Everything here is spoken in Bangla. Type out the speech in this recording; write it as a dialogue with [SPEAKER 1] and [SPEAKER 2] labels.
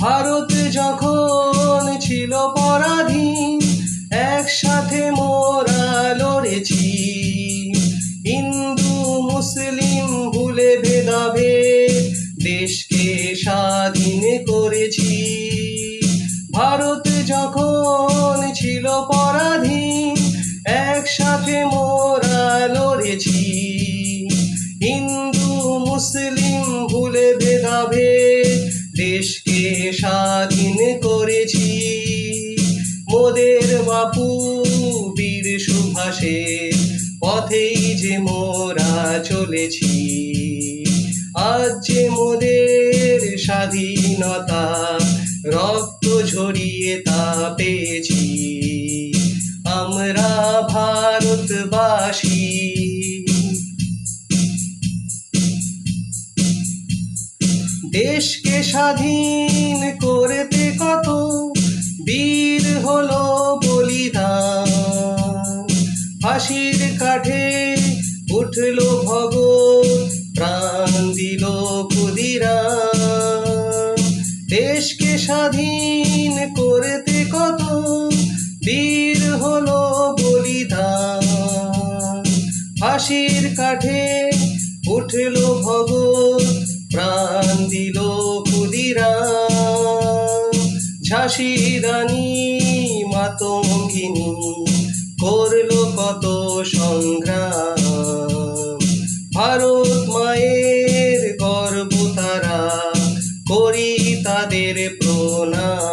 [SPEAKER 1] ভারত যখন ছিল পরাধীন, একসাথে মোরা লড়েছি। হিন্দু মুসলিম ভুলে ভেদাভেদ দেশকে স্বাধীন করেছি। ভারত যখন ছিল পরাধীন, একসাথে মোরা লড়েছি। হিন্দু মুসলিম ভুলে ভেদাভেদ দেশকে স্বাধীন করেছি। মোদের বাপু বীর সুভাষের পথেই যে মোরা চলেছি। আজ যে মোদের স্বাধীনতা রক্ত ঝরিয়ে তা পেয়েছি। আমরা ভারতবাসী। দেশকে স্বাধীন করতে কত বীর হলো বলিদান। ফাঁসির কাঠে উঠলো ভগৎ, প্রাণ দিল ক্ষুদিরাম। দেশকে স্বাধীন করতে কত বীর হলো বলিদান। ফাঁসির কাঠে উঠলো ভগৎ, প্রাণ দিল ক্ষুদিরাম। ঝাঁসি রানী মাতঙ্গিনী করলো কত সংগ্রাম। ভারত মায়ের গর্ব তারা, করি তাদের প্রণাম।